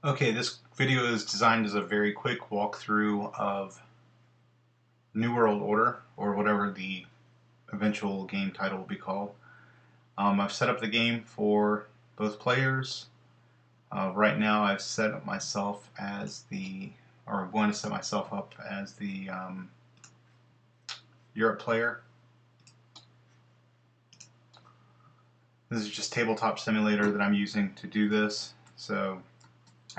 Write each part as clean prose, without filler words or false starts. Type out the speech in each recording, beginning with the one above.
Okay, this video is designed as a very quick walkthrough of New World Order, or whatever the eventual game title will be called. I've set up the game for both players. Right now I've set up myself as or I'm going to set myself up as the Europe player. This is just Tabletop Simulator that I'm using to do this, so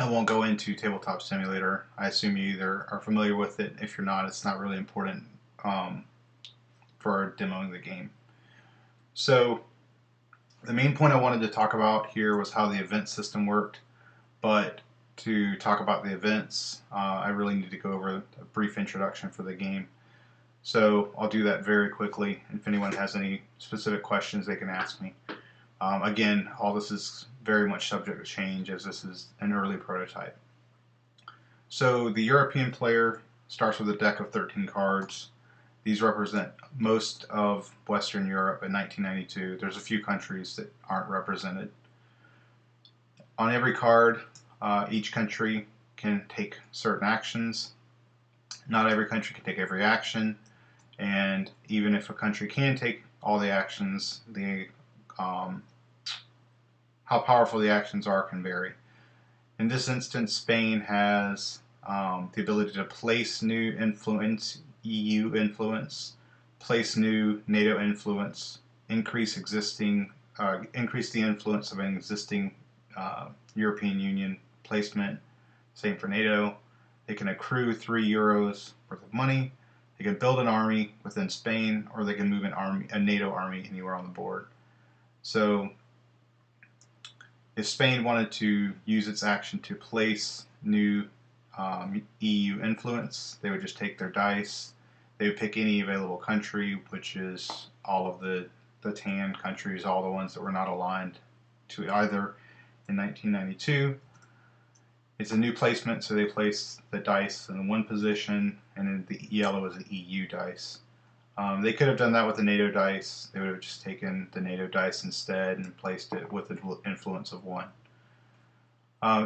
I won't go into Tabletop Simulator. I assume you either are familiar with it. If you're not, it's not really important for demoing the game. So the main point I wanted to talk about here was how the event system worked, but to talk about the events, I really need to go over a brief introduction for the game. So I'll do that very quickly. If anyone has any specific questions, they can ask me. Again, all this is very much subject to change as this is an early prototype. So the European player starts with a deck of 13 cards. These represent most of Western Europe in 1992. There's a few countries that aren't represented. On every card, each country can take certain actions. Not every country can take every action, and even if a country can take all the actions, how powerful the actions are can vary. In this instance, Spain has the ability to place new influence, EU influence, place new NATO influence, increase the influence of an existing European Union placement. Same for NATO. They can accrue €3 worth of money. They can build an army within Spain, or they can move a NATO army anywhere on the board. So if Spain wanted to use its action to place new EU influence, they would just take their dice. They would pick any available country, which is all of the tan countries, all the ones that were not aligned to either in 1992. It's a new placement, so they place the dice in one position, and then the yellow is the EU dice. They could have done that with the NATO dice. They would have just taken the NATO dice instead and placed it with the influence of 1.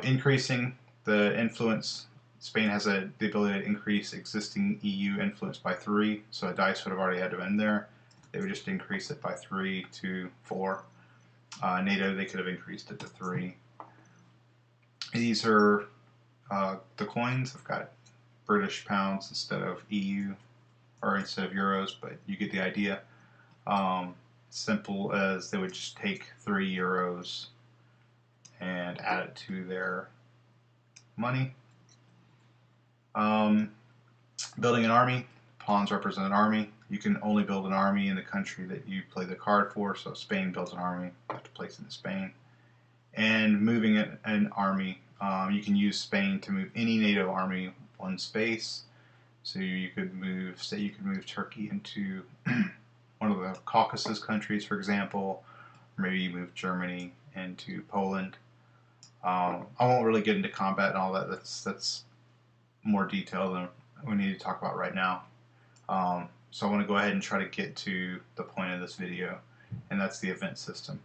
Increasing the influence, Spain has the ability to increase existing EU influence by 3, so a dice would have already had to been there. They would just increase it by 3 to 4. NATO, they could have increased it to 3. These are the coins. I've got British pounds instead of EU, or instead of euros, but you get the idea. Simple as they would just take €3 and add it to their money. Building an army. Pawns represent an army. You can only build an army in the country that you play the card for, so Spain builds an army, you have to place it in Spain. And moving an army, you can use Spain to move any NATO army one space. So you could move, say you could move Turkey into one of the Caucasus countries, for example, or maybe you move Germany into Poland. I won't really get into combat and all that. That's more detail than we need to talk about right now. So I want to go ahead and try to get to the point of this video, and that's the event system.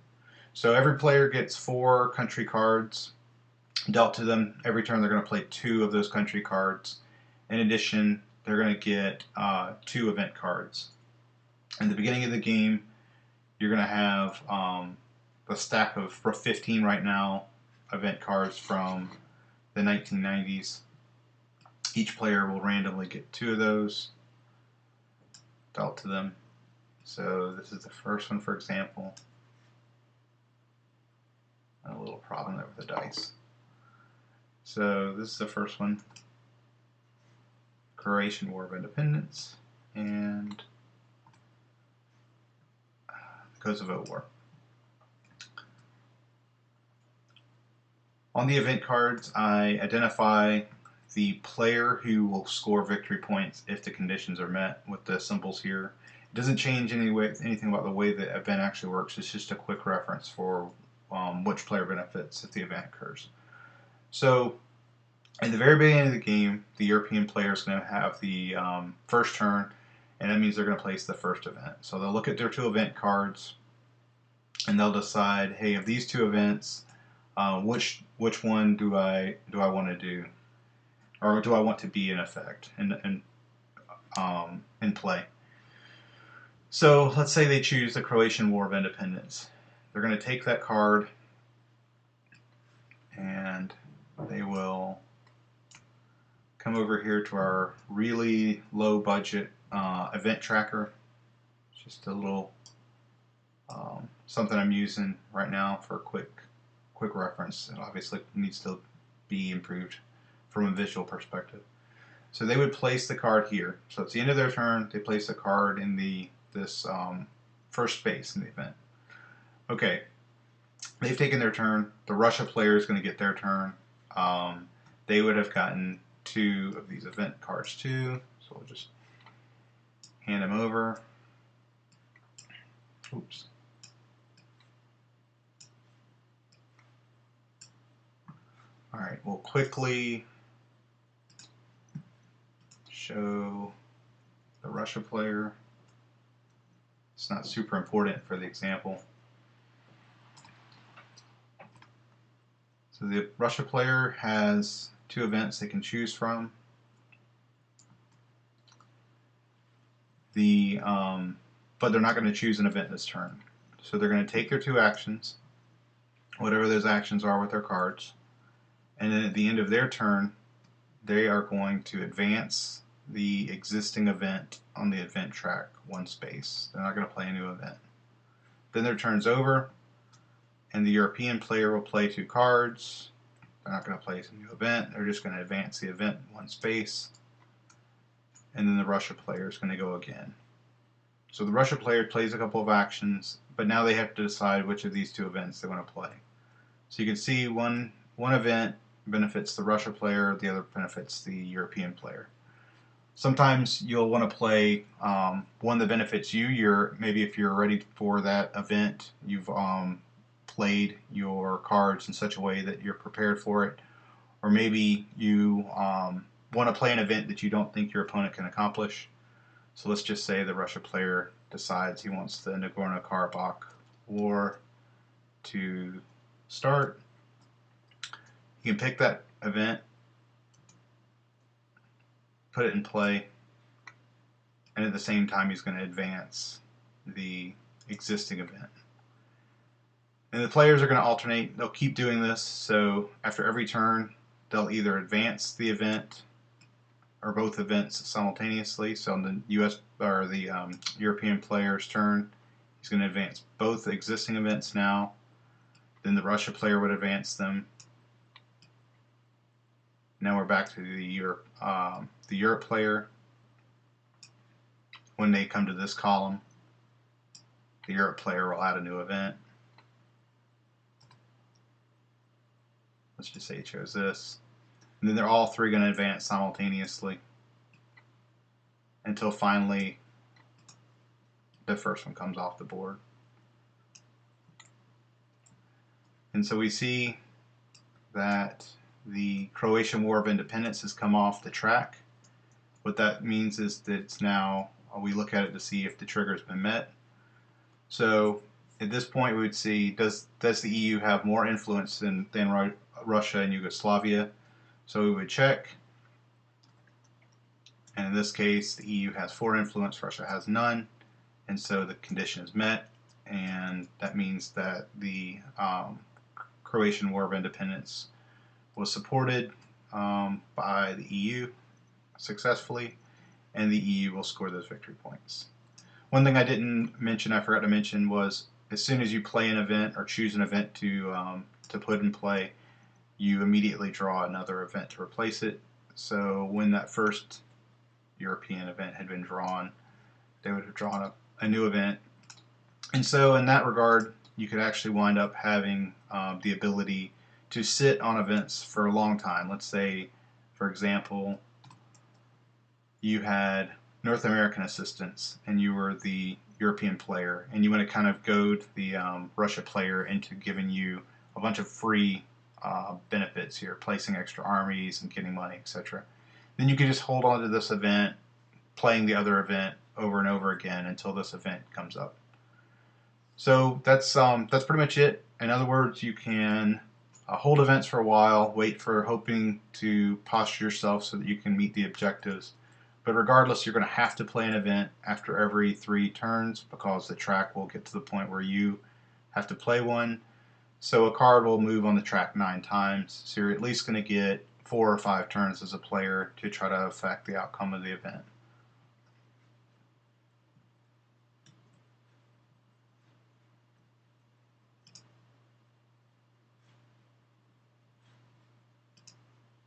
So every player gets 4 country cards dealt to them. Every turn they're going to play 2 of those country cards. In addition, they're going to get 2 event cards. In the beginning of the game, you're going to have a stack of 15 right now event cards from the 1990s. Each player will randomly get 2 of those dealt to them. So this is the first one, for example. A little problem there with the dice. So this is the first one. Croatian War of Independence and the Kosovo War. On the event cards, I identify the player who will score victory points if the conditions are met with the symbols here. It doesn't change anything about the way the event actually works. It's just a quick reference for which player benefits if the event occurs. So at the very beginning of the game, the European player is going to have the first turn, and that means they're going to place the first event. So they'll look at their 2 event cards, and they'll decide, hey, of these 2 events, which one do I want to do, or do I want to be in effect in play? So let's say they choose the Croatian War of Independence. They're going to take that card and they will come over here to our really low budget event tracker. Just a little something I'm using right now for a quick reference. It obviously needs to be improved from a visual perspective. So they would place the card here. So it's the end of their turn. They place the card in this first space in the event. Okay, they've taken their turn. The Russia player is going to get their turn. They would have gotten 2 of these event cards too. So we'll just hand them over. Oops. All right, we'll quickly show the Russia player. It's not super important for the example. So the Russia player has 2 events they can choose from. But they're not going to choose an event this turn. So they're going to take their 2 actions, whatever those actions are with their cards, and then at the end of their turn, they are going to advance the existing event on the event track 1 space. They're not going to play a new event. Then their turn's over, and the European player will play 2 cards. They're not going to play a new event. They're just going to advance the event 1 space. And then the Russia player is going to go again. So the Russia player plays a couple of actions, but now they have to decide which of these 2 events they want to play. So you can see one event benefits the Russia player, the other benefits the European player. Sometimes you'll want to play one that benefits you. Maybe if you're ready for that event, you've played your cards in such a way that you're prepared for it, or maybe you want to play an event that you don't think your opponent can accomplish. So let's just say the Russia player decides he wants the Nagorno-Karabakh war to start. You can pick that event, put it in play, and at the same time he's going to advance the existing event. And the players are going to alternate. They'll keep doing this, so after every turn they'll either advance the event or both events simultaneously. So on the US or the European player's turn, he's going to advance both existing events now. Then the Russia player would advance them. Now we're back to the Europe player. When they come to this column, the Europe player will add a new event. Let's just say he chose this. And then they're all 3 going to advance simultaneously until finally the first one comes off the board. And so we see that the Croatian War of Independence has come off the track. What that means is that it's now, we look at it to see if the trigger's been met. So at this point we would see, does the EU have more influence than Russia and Yugoslavia? So we would check, and in this case the EU has 4 influence, Russia has none, and so the condition is met, and that means that the Croatian War of Independence was supported by the EU successfully, and the EU will score those victory points. One thing I forgot to mention, was as soon as you play an event or choose an event to put in play, you immediately draw another event to replace it. So when that first European event had been drawn, they would have drawn a new event. And so in that regard, you could actually wind up having the ability to sit on events for a long time. Let's say, for example, you had North American assistance and you were the European player, and you want to kind of goad the Russia player into giving you a bunch of free benefits here, placing extra armies and getting money, etc. Then you can just hold on to this event, playing the other event over and over again until this event comes up. So that's pretty much it. In other words, you can hold events for a while, wait for hoping to posture yourself so that you can meet the objectives. But regardless, you're going to have to play an event after every 3 turns because the track will get to the point where you have to play one. So a card will move on the track 9 times. So you're at least going to get 4 or 5 turns as a player to try to affect the outcome of the event.